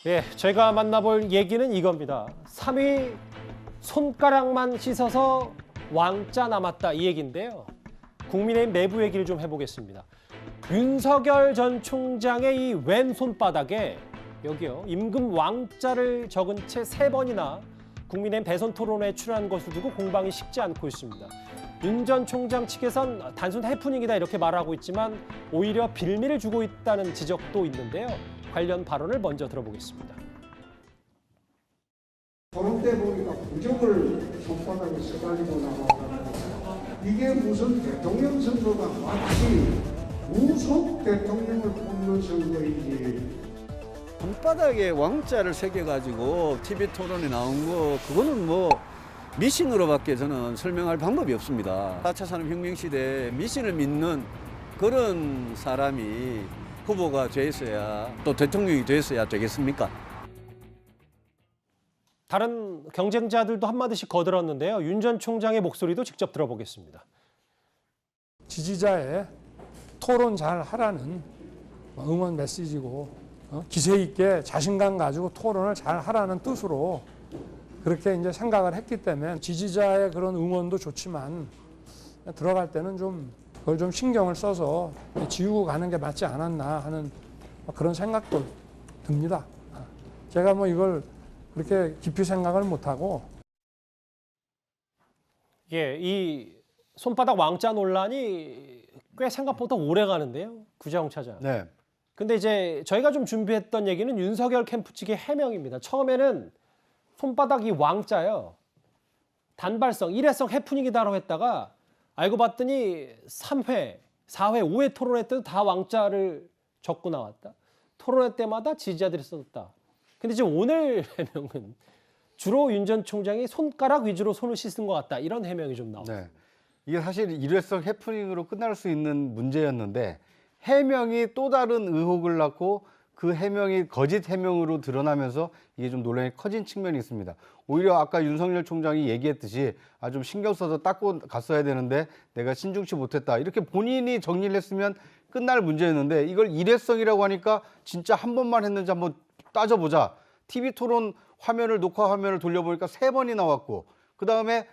예, 제가 만나볼 얘기는 이겁니다. 3위 손가락만 씻어서 왕자 남았다 이 얘기인데요. 국민의힘 내부 얘기를 좀 해보겠습니다. 윤석열 전 총장의 이 왼 손바닥에 여기요 임금 왕자를 적은 채 3번이나 국민의힘 대선 토론회에 출연한 것을 두고 공방이 식지 않고 있습니다. 윤 전 총장 측에선 단순 해프닝이다 이렇게 말하고 있지만 오히려 빌미를 주고 있다는 지적도 있는데요. 관련 발언을 먼저 들어보겠습니다. 토론 때 보니까 부적을 손바닥에 써가지고 나와가지고 이게 무슨 대통령 선거가 마치 무속 대통령을 뽑는 선거인지. 손바닥에 왕자를 새겨가지고 TV 토론에 나온 거 그거는 뭐 미신으로밖에 저는 설명할 방법이 없습니다. 4차 산업혁명 시대에 미신을 믿는 그런 사람이 후보가 됐어야 또 대통령이 됐어야 되겠습니까? 다른 경쟁자들도 한마디씩 거들었는데요. 윤 전 총장의 목소리도 직접 들어보겠습니다. 지지자의 토론 잘 하라는 응원 메시지고 기세 있게 자신감 가지고 토론을 잘 하라는 뜻으로 그렇게 이제 생각을 했기 때문에 지지자의 그런 응원도 좋지만 들어갈 때는 좀 그걸 좀 신경을 써서 지우고 가는 게 맞지 않았나 하는 그런 생각도 듭니다. 제가 뭐 이걸 그렇게 깊이 생각을 못하고. 예, 이 손바닥 왕자 논란이 꽤 생각보다 오래 가는데요. 구자홍 차장. 네. 근데 이제 저희가 좀 준비했던 얘기는 윤석열 캠프 측의 해명입니다. 처음에는 손바닥 이 왕자요. 단발성, 일회성 해프닝이다라고 했다가 알고 봤더니 3회, 4회, 5회 토론회 때도 다 왕자를 적고 나왔다. 토론회 때마다 지지자들이 써줬다. 근데 지금 오늘 해명은 주로 윤 전 총장이 손가락 위주로 손을 씻은 것 같다. 이런 해명이 좀 나옵니다. 네. 이게 사실 일회성 해프닝으로 끝날 수 있는 문제였는데 해명이 또 다른 의혹을 낳고 그 해명이 거짓 해명으로 드러나면서 이게 좀 논란이 커진 측면이 있습니다. 오히려 아까 윤석열 총장이 얘기했듯이 좀 신경 써서 닦고 갔어야 되는데 내가 신중치 못했다. 이렇게 본인이 정리를 했으면 끝날 문제였는데 이걸 일회성이라고 하니까 진짜 한 번만 했는지 한번 따져보자. TV 토론 화면을 녹화 화면을 돌려보니까 3번이 나왔고 그다음에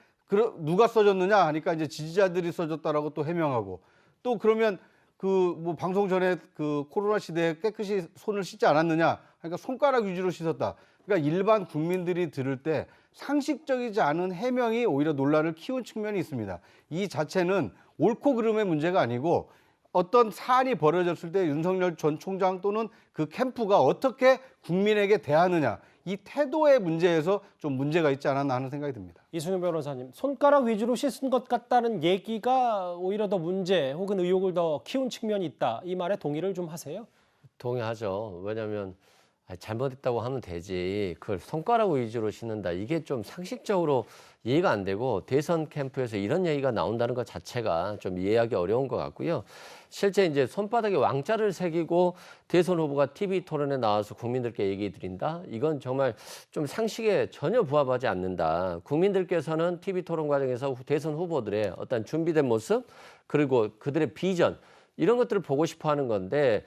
누가 써줬느냐 하니까 이제 지지자들이 써줬다라고 또 해명하고 또 그러면 그 뭐 방송 전에 그 코로나 시대에 깨끗이 손을 씻지 않았느냐 그러니까 손가락 위주로 씻었다. 그러니까 일반 국민들이 들을 때 상식적이지 않은 해명이 오히려 논란을 키운 측면이 있습니다. 이 자체는 옳고 그름의 문제가 아니고 어떤 사안이 벌어졌을 때 윤석열 전 총장 또는 그 캠프가 어떻게 국민에게 대하느냐 이 태도의 문제에서 좀 문제가 있지 않았나 하는 생각이 듭니다. 이승윤 변호사님, 손가락 위주로 씻은 것 같다는 얘기가 오히려 더 문제 혹은 의혹을 더 키운 측면이 있다. 이 말에 동의를 좀 하세요? 동의하죠. 왜냐하면 잘못했다고 하면 되지 그걸 손가락 위주로 씻는다. 이게 좀 상식적으로 이해가 안 되고 대선 캠프에서 이런 얘기가 나온다는 것 자체가 좀 이해하기 어려운 것 같고요. 실제 이제 손바닥에 왕자를 새기고 대선 후보가 TV 토론에 나와서 국민들께 얘기 드린다. 이건 정말 좀 상식에 전혀 부합하지 않는다. 국민들께서는 TV 토론 과정에서 대선 후보들의 어떤 준비된 모습 그리고 그들의 비전 이런 것들을 보고 싶어 하는 건데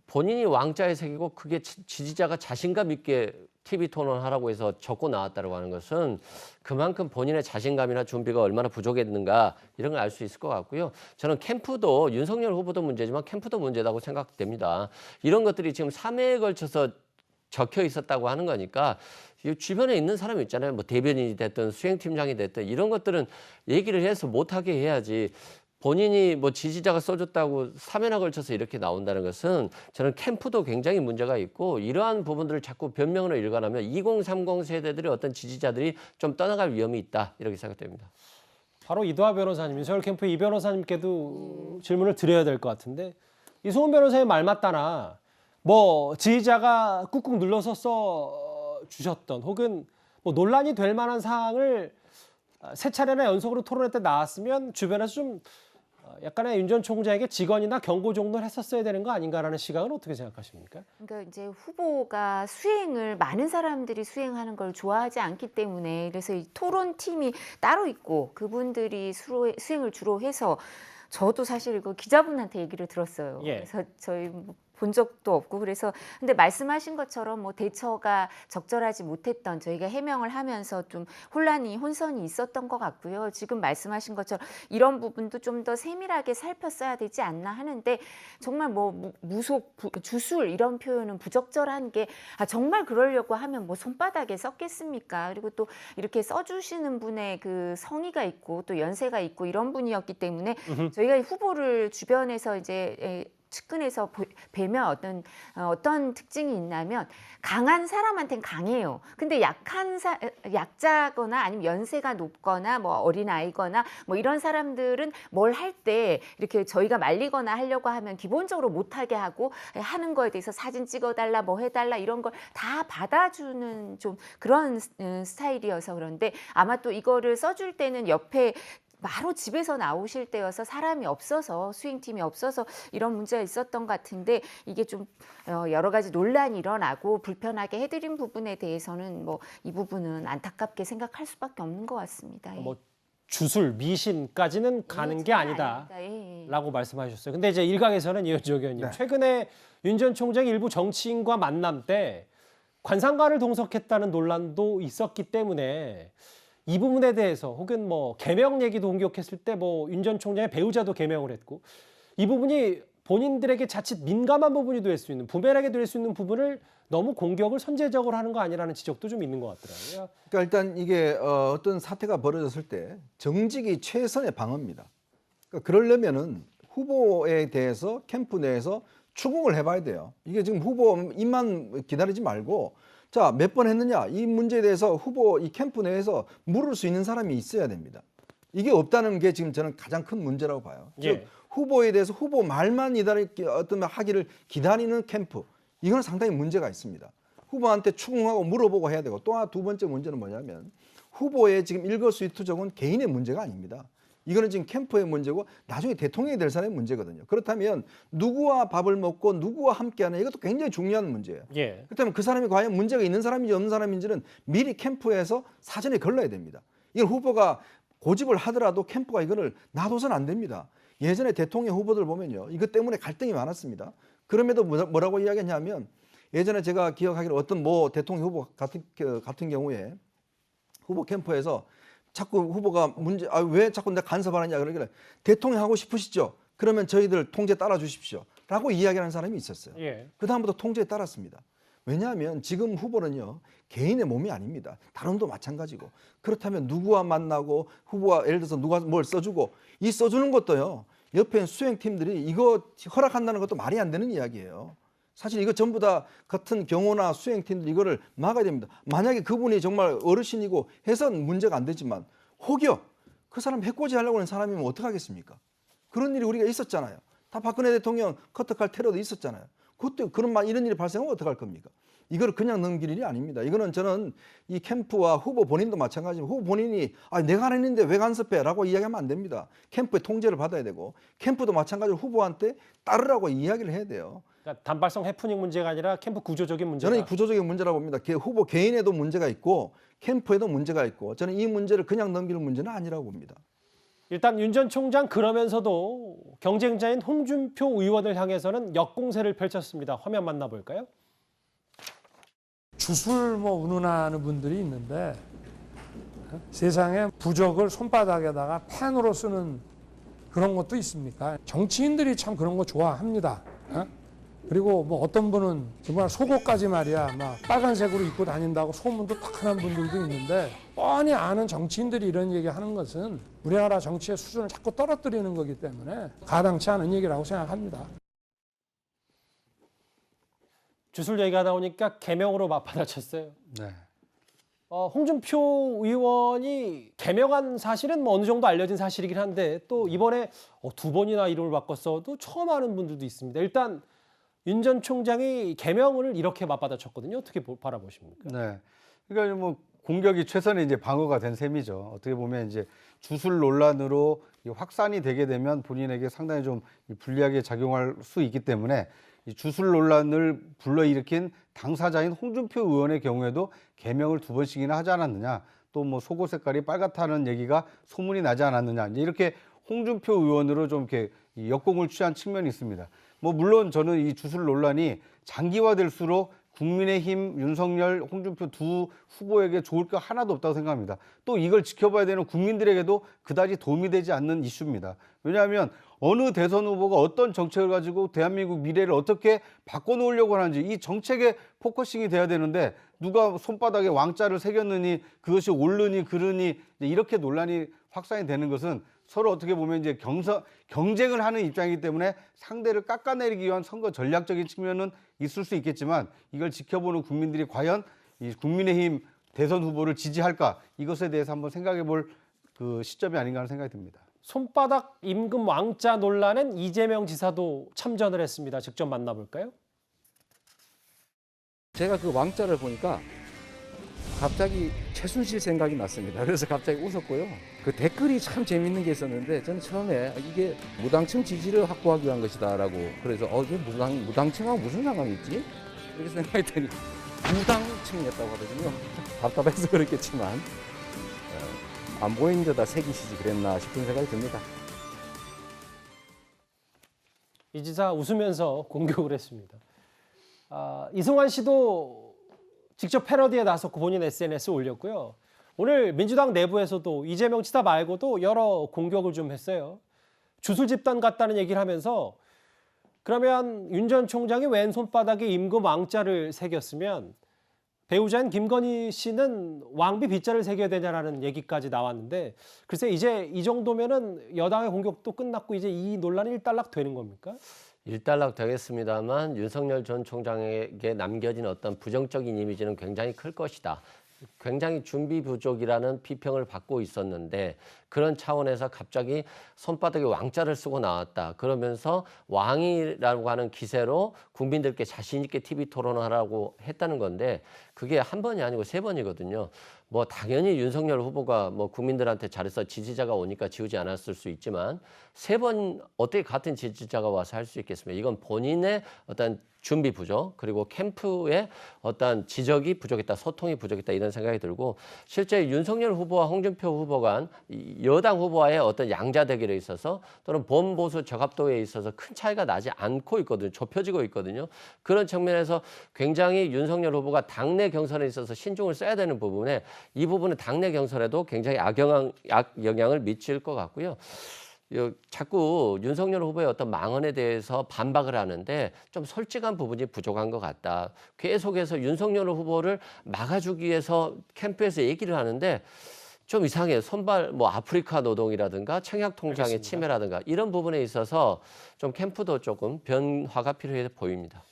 본인이 왕자에 새기고 그게 지지자가 자신감 있게 TV 토론하라고 해서 적고 나왔다고 하는 것은 그만큼 본인의 자신감이나 준비가 얼마나 부족했는가 이런 걸 알 수 있을 것 같고요. 저는 캠프도 윤석열 후보도 문제지만 캠프도 문제라고 생각됩니다. 이런 것들이 지금 3회에 걸쳐서 적혀 있었다고 하는 거니까 주변에 있는 사람이 있잖아요. 뭐 대변인이 됐든 수행팀장이 됐든 이런 것들은 얘기를 해서 못하게 해야지. 본인이 뭐 지지자가 써줬다고 3회나 걸쳐서 이렇게 나온다는 것은 저는 캠프도 굉장히 문제가 있고 이러한 부분들을 자꾸 변명으로 일관하면 2030 세대들의 어떤 지지자들이 좀 떠나갈 위험이 있다 이렇게 생각됩니다. 바로 이도하 변호사님, 윤석열 캠프 이 변호사님께도 질문을 드려야 될 것 같은데 이승훈 변호사의 말 맞다나 뭐 지지자가 꾹꾹 눌러서 써주셨던 혹은 뭐 논란이 될 만한 사항을 세 차례나 연속으로 토론회 때 나왔으면 주변에서 좀 약간의 윤 전 총장에게 직언이나 경고 정도를 했었어야 되는 거 아닌가라는 시각은 어떻게 생각하십니까? 그러니까 이제 후보가 수행을 많은 사람들이 수행하는 걸 좋아하지 않기 때문에 그래서 이 토론팀이 따로 있고 그분들이 수행을 주로 해서 저도 사실 그 기자분한테 얘기를 들었어요. 예. 그래서 저희 뭐본 적도 없고 그래서 근데 말씀하신 것처럼 뭐 대처가 적절하지 못했던 저희가 해명을 하면서 좀 혼선이 있었던 것 같고요. 지금 말씀하신 것처럼 이런 부분도 좀 더 세밀하게 살폈어야 되지 않나 하는데 정말 뭐 무속, 주술 이런 표현은 부적절한 게 정말 그러려고 하면 뭐 손바닥에 썼겠습니까? 그리고 또 이렇게 써주시는 분의 그 성의가 있고 또 연세가 있고 이런 분이었기 때문에 저희가 이 후보를 주변에서 이제 측근에서 뵈면 어떤 특징이 있냐면 강한 사람한테는 강해요. 근데 약자거나 아니면 연세가 높거나 뭐 어린아이거나 뭐 이런 사람들은 뭘 할 때 이렇게 저희가 말리거나 하려고 하면 기본적으로 못하게 하고 하는 거에 대해서 사진 찍어달라 뭐 해달라 이런 걸 다 받아주는 좀 그런 스타일이어서 그런데 아마 또 이거를 써줄 때는 옆에 바로 집에서 나오실 때여서 사람이 없어서 수행팀이 없어서 이런 문제가 있었던 것 같은데 이게 좀 여러 가지 논란이 일어나고 불편하게 해드린 부분에 대해서는 뭐 이 부분은 안타깝게 생각할 수밖에 없는 것 같습니다. 예. 뭐 주술, 미신까지는 가는 게 아니다. 예. 라고 말씀하셨어요. 근데 이제 일각에서는 이현주 의원님, 최근에 윤 전 총장이 일부 정치인과 만남 때 관상가를 동석했다는 논란도 있었기 때문에 이 부분에 대해서 혹은 뭐 개명 얘기도 공격했을 때 뭐 윤 전 총장의 배우자도 개명을 했고 이 부분이 본인들에게 자칫 민감한 부분이 될 수 있는 부메랑이 될 수 있는 부분을 너무 공격을 선제적으로 하는 거 아니라는 지적도 좀 있는 것 같더라고요. 그러니까 일단 이게 어떤 사태가 벌어졌을 때 정직이 최선의 방어입니다. 그러니까 그러려면은 후보에 대해서 캠프 내에서 추궁을 해봐야 돼요. 이게 지금 후보 입만 기다리지 말고 자, 몇 번 했느냐 이 문제에 대해서 후보 이 캠프 내에서 물을 수 있는 사람이 있어야 됩니다. 이게 없다는 게 지금 저는 가장 큰 문제라고 봐요. 예. 즉 후보에 대해서 후보 말만 어떤 하기를 기다리는 캠프 이거는 상당히 문제가 있습니다. 후보한테 추궁하고 물어보고 해야 되고 또 하나 두 번째 문제는 뭐냐면 후보의 지금 일거수일투족은 개인의 문제가 아닙니다. 이거는 지금 캠프의 문제고 나중에 대통령이 될 사람의 문제거든요. 그렇다면 누구와 밥을 먹고 누구와 함께하는 이것도 굉장히 중요한 문제예요. 예. 그렇다면 그 사람이 과연 문제가 있는 사람인지 없는 사람인지는 미리 캠프에서 사전에 걸러야 됩니다. 이걸 후보가 고집을 하더라도 캠프가 이거를 놔둬서는 안 됩니다. 예전에 대통령 후보들 보면요. 이것 때문에 갈등이 많았습니다. 그럼에도 뭐라고 이야기했냐면 예전에 제가 기억하기로 어떤 뭐 대통령 후보 같은 경우에 후보 캠프에서 자꾸 후보가 왜 자꾸 내가 간섭하느냐 그러길래 대통령 하고 싶으시죠? 그러면 저희들 통제 따라 주십시오. 라고 이야기하는 사람이 있었어요. 예. 그다음부터 통제에 따랐습니다. 왜냐하면 지금 후보는요. 개인의 몸이 아닙니다. 다른 도 마찬가지고. 그렇다면 누구와 만나고 후보가 예를 들어서 누가 뭘 써주고 이 써주는 것도요. 옆에 있는 수행팀들이 이거 허락한다는 것도 말이 안 되는 이야기예요. 사실 이거 전부 다 같은 경호나 수행팀들 이거를 막아야 됩니다. 만약에 그분이 정말 어르신이고 해서는 문제가 안 되지만 혹여 그 사람 해코지 하려고 하는 사람이면 어떡하겠습니까? 그런 일이 우리가 있었잖아요. 다 박근혜 대통령 커터칼 테러도 있었잖아요. 그때 이런 일이 발생하면 어떡할 겁니까? 이걸 그냥 넘길 일이 아닙니다. 이거는 저는 이 캠프와 후보 본인도 마찬가지고 후보 본인이 내가 안 했는데 왜 간섭해? 라고 이야기하면 안 됩니다. 캠프의 통제를 받아야 되고 캠프도 마찬가지로 후보한테 따르라고 이야기를 해야 돼요. 그러니까 단발성 해프닝 문제가 아니라 캠프 구조적인 문제다. 저는 이 구조적인 문제라고 봅니다. 후보 개인에도 문제가 있고 캠프에도 문제가 있고 저는 이 문제를 그냥 넘기는 문제는 아니라고 봅니다. 일단 윤 전 총장 그러면서도 경쟁자인 홍준표 의원을 향해서는 역공세를 펼쳤습니다. 화면 만나볼까요? 주술 뭐 운운하는 분들이 있는데 세상에 부적을 손바닥에다가 펜으로 쓰는 그런 것도 있습니까? 정치인들이 참 그런 거 좋아합니다. 그리고 뭐 어떤 분은 정말 속옷까지 말이야 막 빨간색으로 입고 다닌다고 소문도 탁하는 분들도 있는데 뻔히 아는 정치인들이 이런 얘기하는 것은 우리나라 정치의 수준을 자꾸 떨어뜨리는 거기 때문에 가당치 않은 얘기라고 생각합니다. 주술 얘기가 나오니까 개명으로 맞받아쳤어요. 네. 홍준표 의원이 개명한 사실은 뭐 어느 정도 알려진 사실이긴 한데 또 이번에 두 번이나 이름을 바꿨어도 처음 아는 분들도 있습니다. 일단 윤 전 총장이 개명을 이렇게 맞받아쳤거든요. 어떻게 바라보십니까? 네. 그러니까 뭐 공격이 최선의 이제 방어가 된 셈이죠. 어떻게 보면 이제 주술 논란으로 이 확산이 되게 되면 본인에게 상당히 좀 불리하게 작용할 수 있기 때문에 이 주술 논란을 불러일으킨 당사자인 홍준표 의원의 경우에도 개명을 2번씩이나 하지 않았느냐, 또 뭐 속옷 색깔이 빨갛다는 얘기가 소문이 나지 않았느냐, 이제 이렇게 홍준표 의원으로 좀 이렇게 이 역공을 취한 측면이 있습니다. 뭐 물론 저는 이 주술 논란이 장기화될수록 국민의힘, 윤석열, 홍준표 두 후보에게 좋을 게 하나도 없다고 생각합니다. 또 이걸 지켜봐야 되는 국민들에게도 그다지 도움이 되지 않는 이슈입니다. 왜냐하면 어느 대선 후보가 어떤 정책을 가지고 대한민국 미래를 어떻게 바꿔놓으려고 하는지 이 정책에 포커싱이 돼야 되는데 누가 손바닥에 왕자를 새겼느니 그것이 옳으니 그르니 이렇게 논란이 확산이 되는 것은 서로 어떻게 보면 이제 경쟁을 하는 입장이기 때문에 상대를 깎아내리기 위한 선거 전략적인 측면은 있을 수 있겠지만 이걸 지켜보는 국민들이 과연 이 국민의힘 대선 후보를 지지할까, 이것에 대해서 한번 생각해 볼 그 시점이 아닌가 하는 생각이 듭니다. 손바닥 임금 왕자 논란엔 이재명 지사도 참전을 했습니다. 직접 만나볼까요? 제가 그 왕자를 보니까 갑자기 최순실 생각이 났습니다. 그래서 갑자기 웃었고요. 그 댓글이 참 재밌는 게 있었는데 저는 처음에 이게 무당층 지지를 확보하기 위한 것이다라고, 그래서 이게 무당층하고 무슨 상관이 있지? 이렇게 생각했더니 무당층이었다고 하거든요. 답답해서 그렇겠지만 안 보이는 데다 새기시지 그랬나 싶은 생각이 듭니다. 이 지사 웃으면서 공격을 했습니다. 이승환 씨도 직접 패러디에 나섰고 본인 SNS에 올렸고요. 오늘 민주당 내부에서도 이재명 지사 말고도 여러 공격을 좀 했어요. 주술 집단 같다는 얘기를 하면서 그러면 윤 전 총장이 왼손바닥에 임금 왕자를 새겼으면 배우자인 김건희 씨는 왕비 빗자를 새겨야 되냐라는 얘기까지 나왔는데 글쎄 이제 이 정도면은 여당의 공격도 끝났고 이제 이 논란이 일단락 되는 겁니까? 일단락 되겠습니다만 윤석열 전 총장에게 남겨진 어떤 부정적인 이미지는 굉장히 클 것이다. 굉장히 준비 부족이라는批평을 받고 있었는데 그런 차원에서 갑자기 손바닥에 왕자를 쓰고 나왔다. 그러면서 왕이라고 하는 기세로 국민들께 자신 있게 TV 토론하라고 했다는 건데 그게 한 번이 아니고 3번이거든요. 뭐 당연히 윤석열 후보가 뭐 국민들한테 잘해서 지지자가 오니까 지우지 않았을 수 있지만 3번 어떻게 같은 지지자가 와서 할 수 있겠습니까? 이건 본인의 어떤 준비 부족 그리고 캠프의 어떤 지적이 부족했다, 소통이 부족했다 이런 생각이 들고 실제 윤석열 후보와 홍준표 후보 간 여당 후보와의 어떤 양자 대결에 있어서 또는 범보수 적합도에 있어서 큰 차이가 나지 않고 있거든요. 좁혀지고 있거든요. 그런 측면에서 굉장히 윤석열 후보가 당내 경선에 있어서 신중을 써야 되는 부분에 이 부분은 당내 경선에도 굉장히 악영향을 미칠 것 같고요. 자꾸 윤석열 후보의 어떤 망언에 대해서 반박을 하는데 좀 솔직한 부분이 부족한 것 같다. 계속해서 윤석열 후보를 막아주기 위해서 캠프에서 얘기를 하는데 좀 이상해요. 선발 뭐 아프리카 노동이라든가 청약 통장의 침해라든가 이런 부분에 있어서 좀 캠프도 조금 변화가 필요해 보입니다.